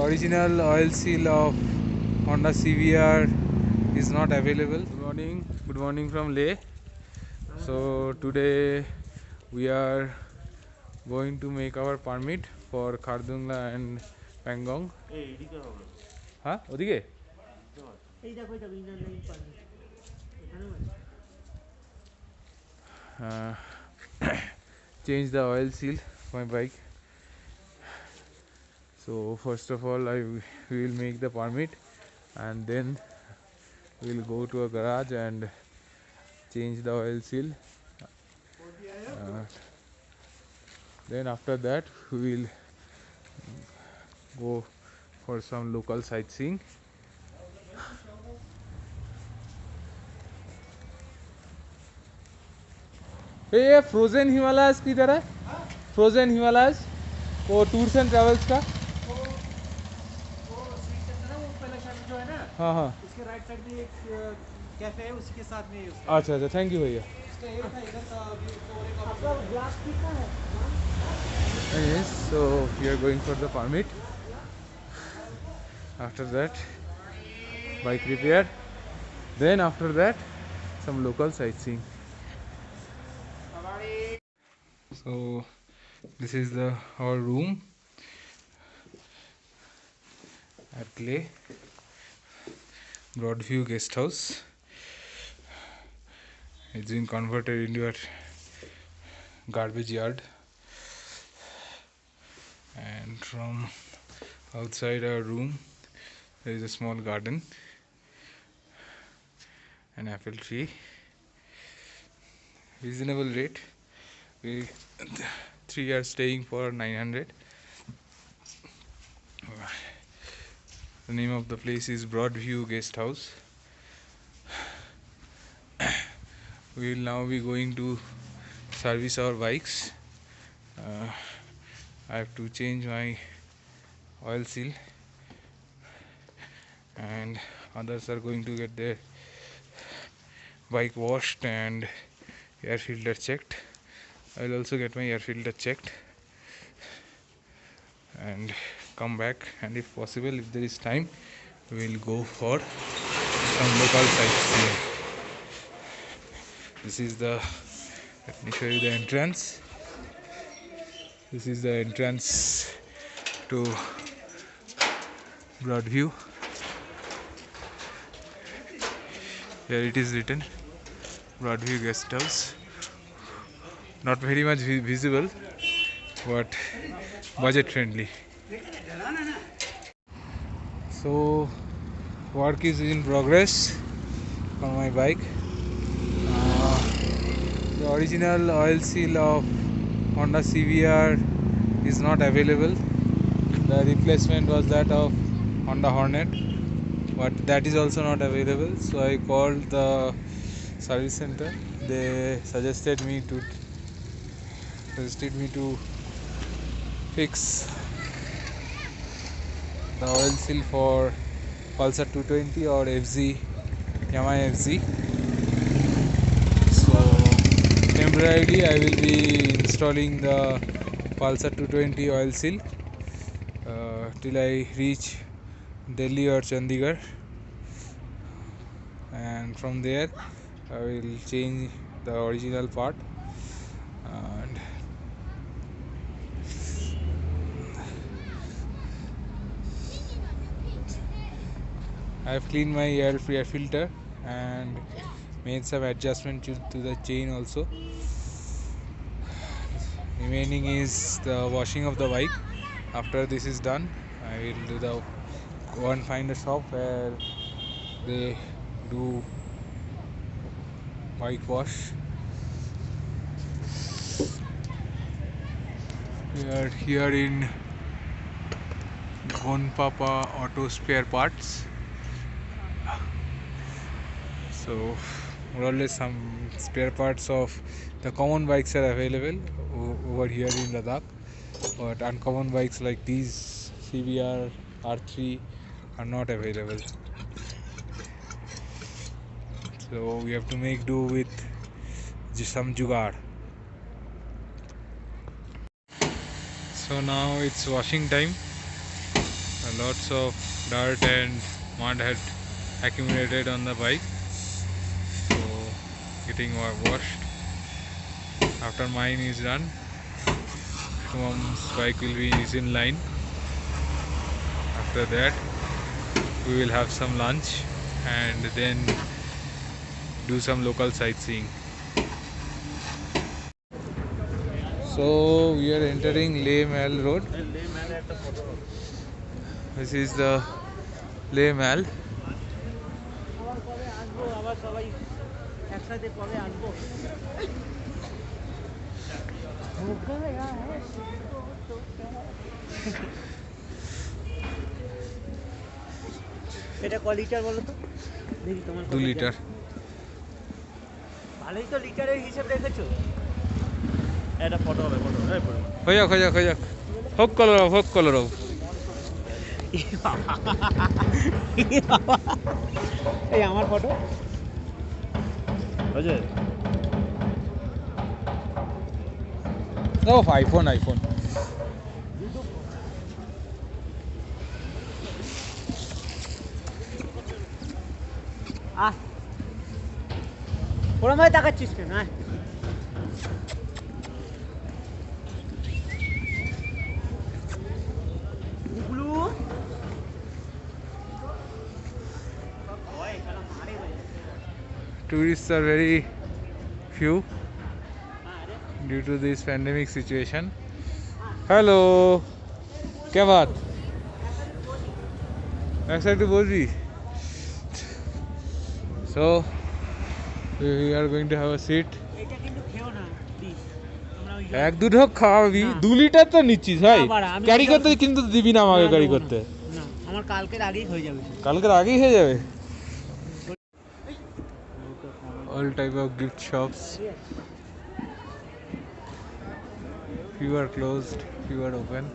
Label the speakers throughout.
Speaker 1: original oil seal of Honda CVR is not available. Good morning from Leh. So today we are going to make our permit for Khardungla and Pangong. Huh? Odige? Uh, change the oil seal of my bike. So first of all we will make the permit and then we will go to a garage and change the oil seal. Then after that we will go for some local sightseeing. ये frozen Himalayas किधर है? Frozen Himalayas वो tours and travels का हाँ हाँ
Speaker 2: उसके right side में एक कैफे है, उसी के साथ में
Speaker 1: अच्छा अच्छा थैंक यू भैया. Yes, so we are going for the permit. After that bike repair, then after that some local sightseeing. So this is our room at Leh Broadview guest house. It's been converted into a garbage yard, and from outside our room there is a small garden, an apple tree, reasonable rate. We three are staying for 900. The name of the place is Broadview Guest House. We will now be going to service our bikes. I have to change my oil seal and others are going to get their bike washed and air filter checked. I will also get my air filter checked and come back, and if possible, if there is time, we will go for some local sightseeing. This is let me show you the entrance. This is the entrance to Broadview. Here it is written Broadview Guest House. Not very much visible, but budget friendly. So work is in progress on my bike. The original oil seal of Honda CVR is not available. The replacement was that of Honda Hornet, but that is also not available. So I called the service center. They suggested me to fix the oil seal for Pulsar 220 or FZ, Yamaha FZ. So temporarily I will be installing the Pulsar 220 oil seal till I reach Delhi or Chandigarh, and from there I will change the original part. And I have cleaned my air filter and made some adjustment to the chain also. Remaining is the washing of the bike. After this is done, I will do the find a shop where they do bike wash. We are here in Gonpapa Auto Spare Parts. So more or less some spare parts of the common bikes are available over here in Ladakh, but uncommon bikes like these CBR R3 are not available. So we have to make do with some jugaad. So now it's washing time. Lots of dirt and mud had accumulated on the bike, so getting washed. After mine is done, Shubham's bike is in line. After that, we will have some lunch and then do some local sightseeing. So we are entering Leh Mahal Road. This is the Leh Mahal.
Speaker 2: এটা ক litre বলো তো দেখি তোমার
Speaker 1: 2 litre
Speaker 2: ভালোই তো লিটারের হিসাব রেখেছো এটা ফটো হবে ফটো
Speaker 1: হয়ে যাক হোক কলর
Speaker 2: এই আমার ফটো বুঝে
Speaker 1: ও আইফোন
Speaker 2: আহ ওরম ভাবে তাকাচ্ছিস কেন হ্যাঁ গুগলু
Speaker 1: Tourists are very few due to this pandemic situation. Hello, क्या बात? Excited to both be. So we are going to have a seat.
Speaker 2: এটা কিন্তু খেও না প্লিজ তোমরা ওই
Speaker 1: এক দু ঢোক খাওয়াবি 2 লিটার তো নিচ্ছিস ভাই ক্যারি করতে কিন্তু দিবি না আমাকে ক্যারি করতে
Speaker 2: না আমার কালকের আগেই হয়ে যাবে
Speaker 1: কালকের আগেই হয়ে যাবে all type of gift shops, few are closed, few are open.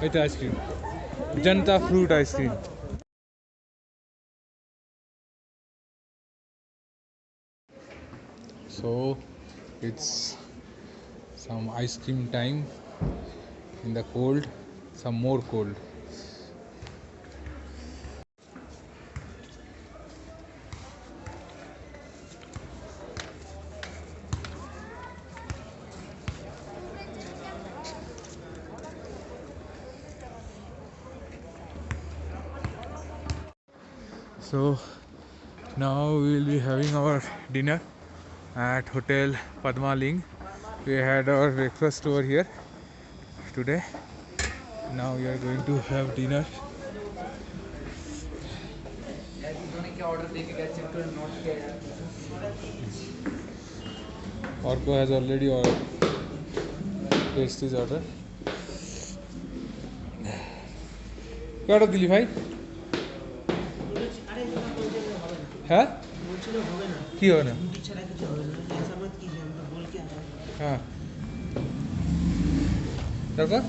Speaker 1: It's ice cream. Janta fruit ice cream. So it's some ice cream time in the cold, some more cold. So now we will be having our dinner at Hotel Padmaling. We had our breakfast over here today. Now we are going to have dinner. Orko has already placed his order. क्या order दिली भाई হ্যাঁ
Speaker 2: বলছিল হবে না
Speaker 1: কি হবে না
Speaker 2: রুটি ছাড়া কিছু হবে না ऐसा मत कीजिए हम तो बोल के आए
Speaker 1: হ্যাঁ তারপর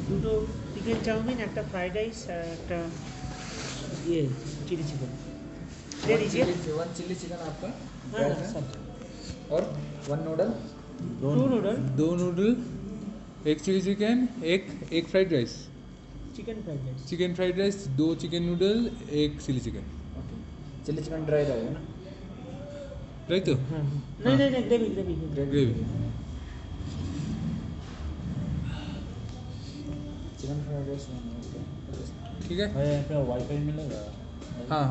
Speaker 2: দুটো চিকেন চাউমিন একটা ফ্রাইড রাইস আর একটা ये चिली चिकन ले लीजिए
Speaker 3: वन चिल्ली चिकन आपका
Speaker 2: हाँ सब
Speaker 3: और वन नूडल
Speaker 2: टू नूडल
Speaker 1: दो नूडल एक चिली चिकन एक fried rice
Speaker 2: chicken fried rice
Speaker 1: दो चिकन नूडल एक chilli chicken
Speaker 3: okay chilli chicken dry रहेगा ना
Speaker 1: राइट तो
Speaker 2: हाँ नहीं gravy
Speaker 1: gravy
Speaker 3: chicken fried rice
Speaker 1: ठीक है
Speaker 3: भाई यहाँ पे वाईफाई मिलेगा
Speaker 1: हाँ